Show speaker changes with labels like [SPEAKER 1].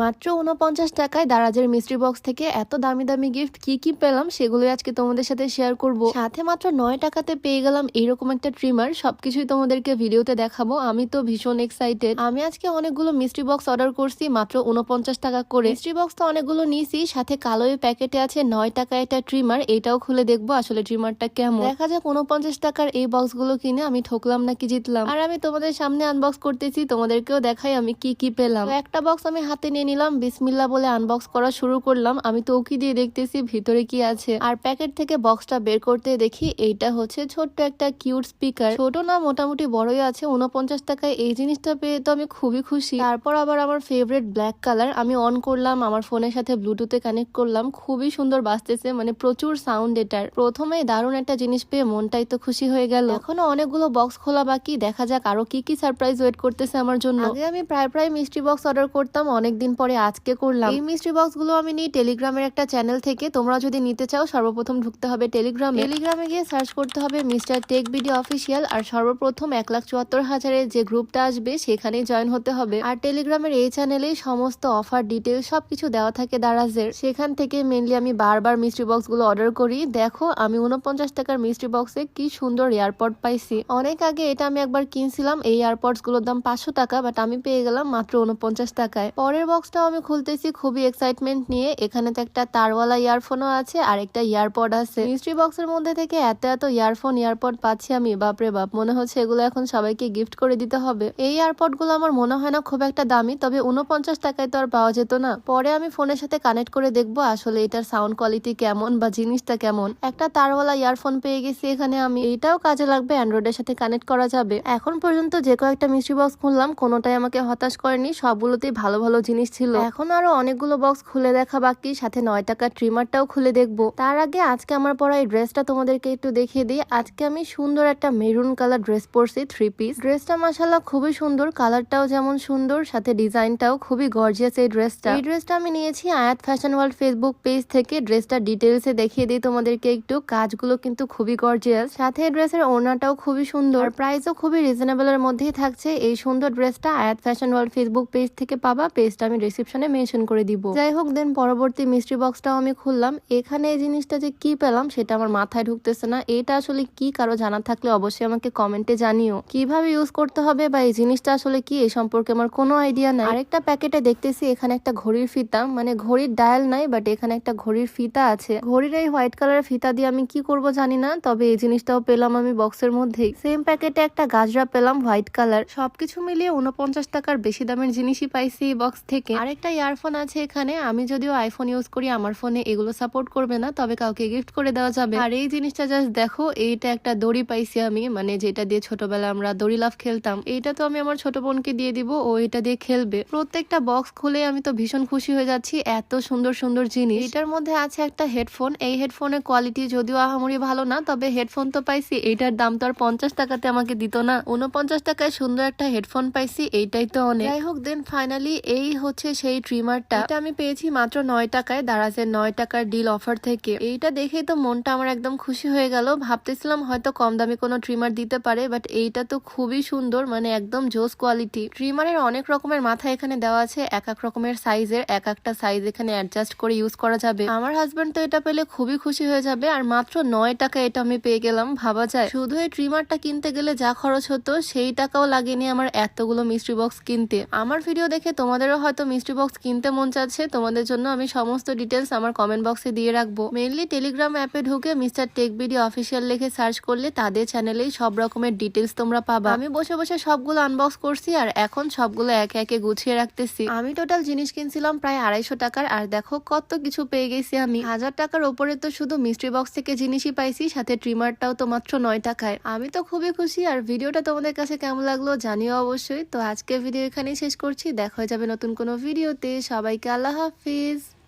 [SPEAKER 1] মাত্র ৪৯ টাকায় দারাজের mystery box থেকে এত দামি দামি গিফট কি পেলাম সেগুলো আজকে তোমাদের সাথে শেয়ার করব। সাথে মাত্র ৯ টাকাতে পেয়ে গেলাম এইরকম একটা ট্রিমার। সবকিছুই তোমাদেরকে ভিডিওতে দেখাবো। আমি তো ভীষণ এক্সাইটেড। আমি আজকে অনেকগুলো মিস্ট্রি বক্স অর্ডার করছি মাত্র ৪৯ টাকা করে। মিস্ট্রি বক্স তো অনেকগুলো নিয়েছি, সাথে কালো প্যাকেটে আছে ৯ টাকা একটা ট্রিমার। এটাও খুলে দেখবো আসলে ট্রিমারটা কেমন। দেখা যাক ৪৯ টাকার এই বক্স গুলো কিনে আমি ঠকলাম নাকি জিতলাম। আর আমি তোমাদের সামনে আনবক্স করতেছি, তোমাদেরকেও দেখাই আমি কি পেলাম। একটা বক্স আমি হাতে নিয়ে নিলাম, বিসমিল্লাহ বলে আনবক্স করা শুরু করলাম। আমি তো উকি দিয়ে দেখতেছি ভিতরে কি আছে। আর প্যাকেট থেকে বক্সটা বের করতে দেখি এইটা হচ্ছে ছোট্ট একটা কিউট স্পিকার। ছোট না মোটামুটি বড়ই আছে। ৪৯ টাকায় এই জিনিসটা পেয়ে তো আমি খুবই খুশি। তারপর আবার আমার ফেভারিট ব্ল্যাক কালার আমি অন করলাম, আমার ফোনের সাথে ব্লুটুথে কানেক্ট করলাম। খুবই সুন্দর বাজতেছে, মানে প্রচুর সাউন্ড এটার। প্রথমেই দারুণ একটা জিনিস পেয়ে মনটাই তো খুশি হয়ে গেল। এখনো অনেকগুলো বক্স খোলা বাকি, দেখা যাক আরো কি সারপ্রাইজ ওয়েট করতেছে আমার জন্য। আগে আমি প্রায় মিস্ট্রি বক্স অর্ডার করতাম, অনেকদিন পরে আজকে করলাম। এই মিস্ট্রি বক্স গুলো আমি নিই টেলিগ্রামের একটা চ্যানেল থেকে। তোমরা যদি নিতে চাও সর্বপ্রথম ঢুকতে হবে টেলিগ্রামে গিয়ে সার্চ করতে হবে মিস্টার টেক বিডি অফিসিয়াল। আর সর্বপ্রথম ১,৭৪,০০০ যে গ্রুপটা আসবে সেখানে জয়েন হতে হবে। আর টেলিগ্রামের এই চ্যানেলে সমস্ত অফার ডিটেল সবকিছু দেওয়া থাকে দারাজের। সেখান থেকে মেনলি আমি বারবার মিস্ট্রি বক্স গুলো অর্ডার করি। দেখো আমি ৪৯ টাকার মিস্ট্রি বক্সে কি সুন্দর এয়ারপড পাইছি। অনেক আগে এটা আমি একবার কিনছিলাম, এই এয়ারপডস গুলোর দাম ৫০০ টাকা, বাট আমি পেয়ে গেলাম মাত্র ৪৯ টাকায়। পরের বক্সটাও আমি খুলতেছি খুবই এক্সাইটমেন্ট নিয়ে। এখানে তো একটা তারওয়ালা ইয়ারফোনও আছে আর একটা ইয়ারপড আছে। মিস্ট্রি বক্সের মধ্যে থেকে এত ইয়ারফোন ইয়ারপড পাচ্ছি আমি, বাপরে বাপ। মনে হচ্ছে এগুলো এখন সবাইকে গিফট করে দিতে হবে। এই ইয়ারপড গুলো আমার মনে হয় না খুব একটা দামি, তবে ৪৯ টাকায় তো আর পাওয়া যেত না। পরে আমি ফোনের সাথে কানেক্ট করে দেখবো আসলে এটার সাউন্ড কোয়ালিটি কেমন বা জিনিসটা কেমন। একটা তারওয়ালা ইয়ারফোন পেয়ে গেছি এখানে আমি। এটাও কাজে লাগবে, অ্যান্ড্রয়েডের সাথে কানেক্ট করা যাবে। এখন পর্যন্ত যে কয়েকটা মিস্ট্রি বক্স খুললাম কোনোটাই আমাকে হতাশ করেনি, সবগুলোতেই ভালো ভালো জিনিস ছিল। এখন আরো অনেকগুলো বক্স খুলে দেখা বাকি, সাথে ৯ টাকার ট্রিমারটাও খুলে দেখবো। তার আগে আজকে আমার পরা এই ড্রেসটা তোমাদেরকে একটু দেখিয়ে দিই। আজকে আমি সুন্দর একটা মেরুন কালার ড্রেস পরছি, 3 পিস। ড্রেসটা মাশাআল্লাহ খুবই সুন্দর, কালারটাও যেমন সুন্দর, সাথে ডিজাইনটাও খুবই গর্জিয়াস। এই ড্রেসটা আমি নিয়েছি আয়াত ফ্যাশন ওয়ার্ল্ড ফেসবুক পেজ থেকে। ড্রেসটা ডিটেলসে দেখিয়ে দিই তোমাদেরকে একটু। কাজগুলো কিন্তু খুবই গর্জিয়াস, সাথে ড্রেসের ওড়নাটাও খুবই সুন্দর। প্রাইসও খুবই রিজনেবল এর মধ্যেই থাকছে। এই সুন্দর ড্রেসটা আয়াত ফ্যাশন ওয়ার্ল্ড ফেসবুক পেজ থেকে পাবা। পেজটা আমি ডেসক্রিপশনে মেনশন করে দিব। যাই হোক, দেন পরবর্তী মিস্ট্রি বক্সটাও আমি খুললাম। এখানে এই জিনিসটা যে কি পেলাম সেটা আমার মাথায় ঢুকতেছে না। এটা আসলে কি, কারো জানা থাকলে অবশ্যই আমাকে কমেন্টে জানিও। কিভাবে ইউজ করতে হবে বা এই জিনিসটা আসলে কি, এই সম্পর্কে আমার কোনো আইডিয়া নাই। আরেকটা প্যাকেটে দেখতেছি এখানে একটা ঘড়ির ফিতা, মানে ঘড়ির ডায়াল নাই, বাট এখানে একটা ঘড়ির ফিতা আছে। ঘড়ির এই হোয়াইট কালারের ফিতা দিয়ে আমি কি করব জানি না, তবে এই জিনিসটাও পেলাম আমি বক্সের মধ্যেই। সেম প্যাকেটে একটা গাজরা পেলাম হোয়াইট কালার। সবকিছু মিলিয়ে ৪৯ টাকার বেশি দামের জিনিসই পাইছি এই বক্স থেকে। আরেকটা ইয়ারফোন আছে এখানে। আমি যদিও আইফোন ইউজ করি, আমার ফোনে এগুলো সাপোর্ট করবে না, তবে কাউকে গিফট করে দেওয়া যাবে। আর এই জিনিসটা জাস্ট দেখো, এইটা একটা দড়ি পাইছি আমি, মানে যেটা দিয়ে ছোটবেলায় আমরা দড়ি লাফ খেলতাম। এইটা তো আমি আমার ছোট বোনকে দিয়ে দিব, ও এটা দিয়ে খেলবে। প্রত্যেকটা বক্স খুলে আমি তো ভীষণ খুশি হয়ে যাচ্ছি, এত সুন্দর সুন্দর জিনিস। এটার মধ্যে আছে একটা হেডফোন। এই হেডফোনের কোয়ালিটি যদিও আহামরি ভালো না, তবে হেডফোন তো পাইছি। এইটার দাম তো আর ৫০ টাকাতে আমাকে দিত না। ৪৯ টাকায় সুন্দর একটা হেডফোন পাইছি, এইটাই তো অনেক। যাই হোক, দেন ফাইনালি এই হচ্ছে সেই ট্রিমারটা। এটা আমি পেয়েছি মাত্র ৯ টাকায় দারাজের ৯ টাকার ডিল অফার থেকে। এইটা দেখেই তো মনটা আমার একদম খুশি হয়ে গেল। ভাবতেছিলাম হয়তো কম দামি কোনো ট্রিমার দিতে পারে, বাট এইটা তো খুবই সুন্দর, মানে একদম জোস কোয়ালিটি। ট্রিমারের অনেক রকমের মাথা এখানে দেওয়া আছে, এক রকমের সাইজের। একটা সাইজ এখানে অ্যাডজাস্ট করে ইউজ করা যাবে। আমার হাজবেন্ড তো এটা পেলে খুবই খুশি হয়ে যাবে। আর মাত্র ৯ টাকা এটা আমি পেয়ে গেলাম, ভাবা যায়। শুধু এই ট্রিমারটা কিনতে গেলে যা খরচ হতো সেই টাকাও লাগেনি আমার এতগুলো মিস্ট্রি বক্স কিনতে। আমার ভিডিও দেখে তোমাদেরও হয়তো মিস্ট্রি বক্স কিনতে মন চাচ্ছে, তোমাদের জন্য আমি সমস্ত ডিটেলস আমার কমেন্ট বক্সে দিয়ে রাখবো। মেইনলি টেলিগ্রাম অ্যাপে ঢুকে মিস্টার টেক বিডি অফিসিয়াল লিখে সার্চ করলে তাদের চ্যানেলেই সব রকমের ডিটেলস তোমরা পাবা। আমি বসে বসে সবগুলো আনবক্স করছি আর এখন সবগুলো একে একে গুছিয়ে রাখতেছি। আমি টোটাল জিনিস কিনছিলাম প্রায় ২৫০ টাকার, আর দেখো কত কিছু পেয়ে গেছি আমি। ১,০০০ টাকার উপরে তো শুধু মিস্ট্রি বক্স থেকে জিনিসই পাইছি, সাথে ট্রিমারটাও তো মাত্র ৯ টাকায়। আমি তো খুবই খুশি। আর ভিডিওটা তোমাদের কাছে কেমন লাগলো জানিও অবশ্যই। তো আজকে ভিডিও এখানেই শেষ করছি, দেখা হয়ে যাবে নতুন কোনো ভিডিওতে। সবাইকে আল্লাহ হাফিজ।